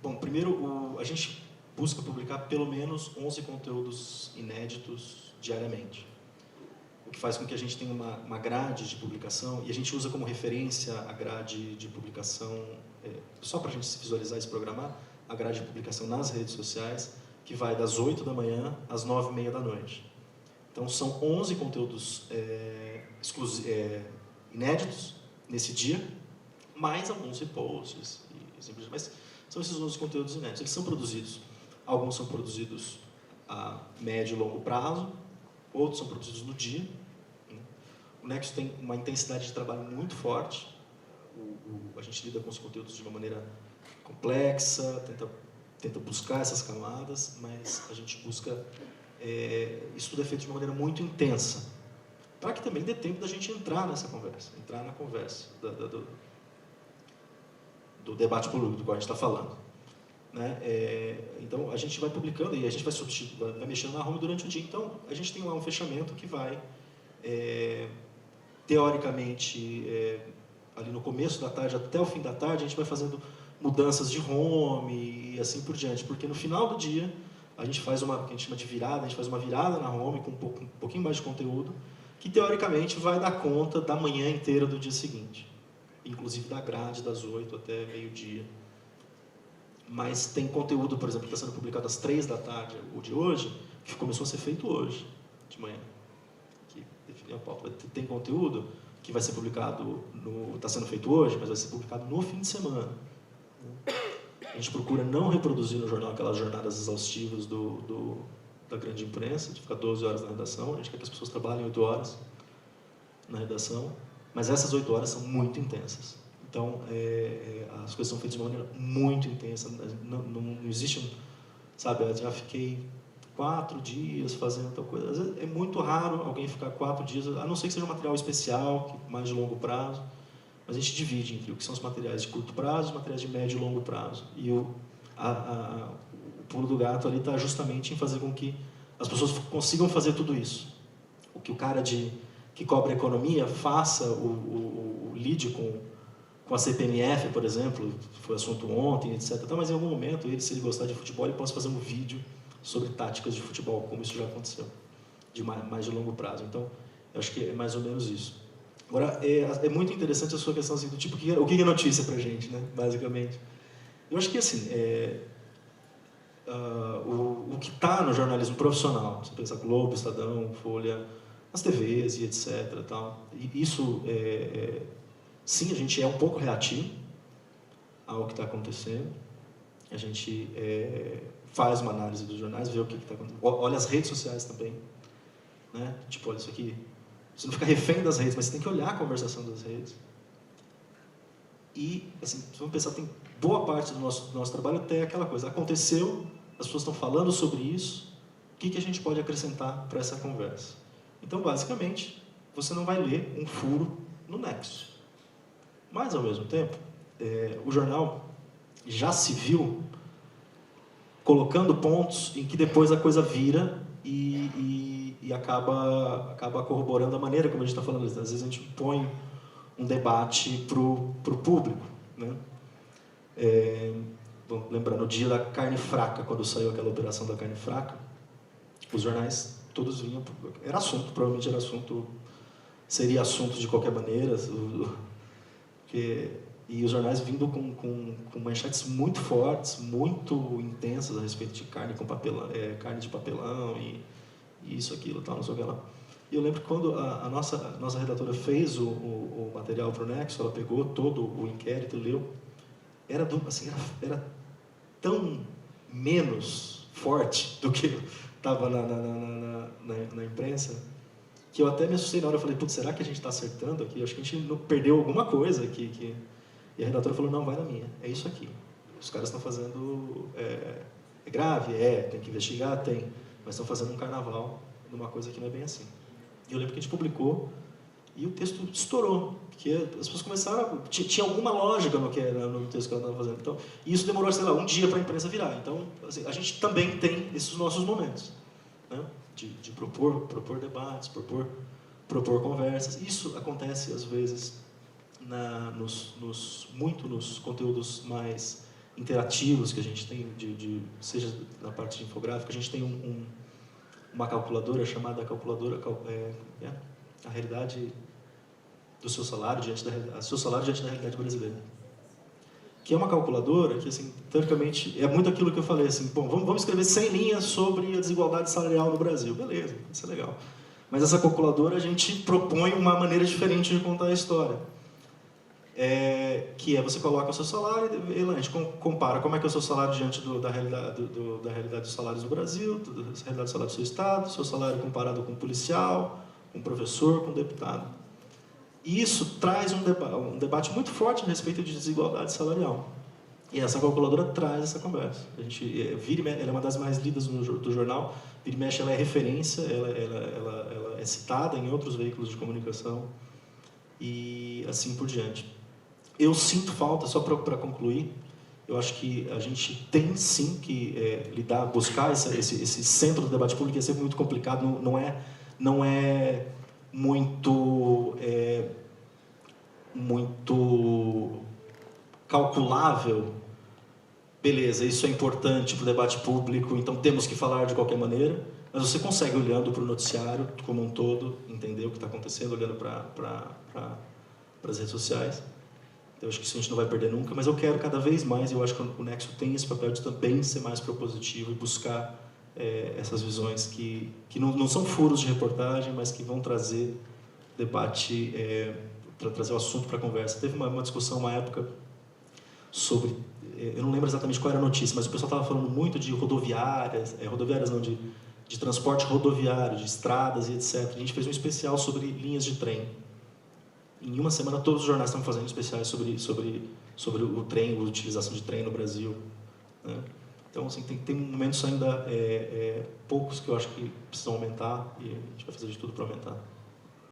Bom, primeiro, a gente busca publicar pelo menos 11 conteúdos inéditos diariamente, o que faz com que a gente tenha uma grade de publicação, e a gente usa como referência a grade de publicação, só para a gente se visualizar e se programar, a grade de publicação nas redes sociais, que vai das 8 da manhã às 9h30 da noite. Então, são 11 conteúdos inéditos nesse dia, mais alguns reposts, mas são esses 11 conteúdos inéditos. Eles são produzidos, alguns são produzidos a médio e longo prazo, outros são produzidos no dia. O Nexo tem uma intensidade de trabalho muito forte, a gente lida com os conteúdos de uma maneira complexa, tenta buscar essas camadas, mas a gente busca... isso tudo é feito de uma maneira muito intensa, para que também dê tempo da gente entrar nessa conversa, entrar na conversa do debate político do qual a gente está falando. Né? Então, a gente vai publicando e a gente vai mexendo na home durante o dia. Então, a gente tem lá um fechamento que vai, teoricamente, ali no começo da tarde até o fim da tarde, a gente vai fazendo mudanças de home e assim por diante, porque no final do dia a gente faz uma, que a gente chama de virada, a gente faz uma virada na home com um pouquinho mais de conteúdo, que teoricamente vai dar conta da manhã inteira do dia seguinte, inclusive da grade das 8 até meio-dia. Mas tem conteúdo, por exemplo, que está sendo publicado às 3 da tarde, o de hoje, que começou a ser feito hoje, de manhã. Que definiu a pauta. Tem conteúdo que vai ser publicado, está sendo feito hoje, mas vai ser publicado no fim de semana. A gente procura não reproduzir no jornal aquelas jornadas exaustivas da grande imprensa, de ficar 12 horas na redação. A gente quer que as pessoas trabalhem 8 horas na redação, mas essas 8 horas são muito intensas. Então, as coisas são feitas de uma maneira muito intensa. Não existe sabe, eu já fiquei 4 dias fazendo tal coisa. Às vezes é muito raro alguém ficar 4 dias, a não ser que seja um material especial, mais de longo prazo. Mas a gente divide entre o que são os materiais de curto prazo e os materiais de médio e longo prazo. E o pulo do gato ali está justamente em fazer com que as pessoas consigam fazer tudo isso. O que o cara que cobra economia faça o lide com a CPMF, por exemplo, foi assunto ontem, etc. Mas em algum momento, se ele gostar de futebol, ele possa fazer um vídeo sobre táticas de futebol, como isso já aconteceu, de mais de longo prazo. Então, eu acho que é mais ou menos isso. Agora, é muito interessante a sua questão assim, do tipo, o que é notícia para a gente, né, basicamente. Eu acho que, assim, o que está no jornalismo profissional, você pensa Globo, Estadão, Folha, as TVs e etc. Tal, e isso, sim, a gente é um pouco reativo ao que está acontecendo. A gente faz uma análise dos jornais, vê o que está acontecendo. Olha as redes sociais também. Né? Tipo, olha isso aqui. Você não fica refém das redes, mas você tem que olhar a conversação das redes. E, assim, vamos pensar, tem boa parte do nosso trabalho até aquela coisa. Aconteceu, as pessoas estão falando sobre isso, o que a gente pode acrescentar para essa conversa? Então, basicamente, você não vai ler um furo no Nexo. Mas, ao mesmo tempo, o jornal já se viu colocando pontos em que depois a coisa vira e acaba corroborando a maneira como a gente está falando. Às vezes a gente põe um debate para o público. Né? Vamos lembrar, no dia da carne fraca, quando saiu aquela operação da carne fraca, os jornais todos vinham... Era assunto, provavelmente era assunto... Seria assunto de qualquer maneira, e os jornais vindo com manchetes muito fortes, muito intensas a respeito de carne com papelão, carne de papelão e isso, aquilo, tal, não sei o que lá. E eu lembro que quando a nossa redatora fez o material para o Nexo, ela pegou todo o inquérito e leu, era tão menos forte do que estava na imprensa, que eu até me assustei na hora. Eu falei, putz, será que a gente está acertando aqui? Acho que a gente não perdeu alguma coisa aqui. E a redatora falou, não, vai na minha, é isso aqui. Os caras estão fazendo... É grave? Tem que investigar? Tem. Mas estão fazendo um carnaval numa coisa que não é bem assim. E eu lembro que a gente publicou e o texto estourou, porque as pessoas começaram... Tinha alguma lógica no texto que ela estava fazendo. Então, e isso demorou, sei lá, um dia para a imprensa virar. Então, assim, a gente também tem esses nossos momentos, né? De propor debates, propor conversas. Isso acontece, às vezes, muito nos conteúdos mais interativos que a gente tem, seja na parte de infográfica, a gente tem uma calculadora chamada calculadora, a realidade do seu salário diante da realidade brasileira. Que é uma calculadora que, assim, teoricamente, é muito aquilo que eu falei, assim, bom, vamos escrever 100 linhas sobre a desigualdade salarial no Brasil. Beleza, isso é legal. Mas essa calculadora, a gente propõe uma maneira diferente de contar a história. Que é, você coloca o seu salário e a gente compara como é que é o seu salário diante da realidade dos salários do Brasil, da realidade do salário do seu estado, seu salário comparado com um policial, com um professor, com um deputado. E isso traz um debate muito forte a respeito de desigualdade salarial. E essa calculadora traz essa conversa. A gente ela é uma das mais lidas do jornal, vira e mexe, ela é referência, ela é citada em outros veículos de comunicação e assim por diante. Eu sinto falta, só para concluir, eu acho que a gente tem sim que buscar esse centro do debate público, é sempre muito complicado, não é muito calculável. Beleza, isso é importante para o debate público, então temos que falar de qualquer maneira, mas você consegue, olhando para o noticiário como um todo, entender o que está acontecendo, olhando para as redes sociais. Eu acho que isso a gente não vai perder nunca, mas eu quero cada vez mais, eu acho que o Nexo tem esse papel de também ser mais propositivo e buscar essas visões que não são furos de reportagem, mas que vão trazer debate, para trazer o assunto para a conversa. Teve uma discussão, uma época, sobre, eu não lembro exatamente qual era a notícia, mas o pessoal estava falando muito de rodoviárias, de transporte rodoviário, de estradas e etc. A gente fez um especial sobre linhas de trem. Em uma semana, todos os jornais estão fazendo especiais sobre o trem, a utilização de trem no Brasil, né? Então, assim, tem momentos ainda poucos que eu acho que precisam aumentar e a gente vai fazer de tudo para aumentar.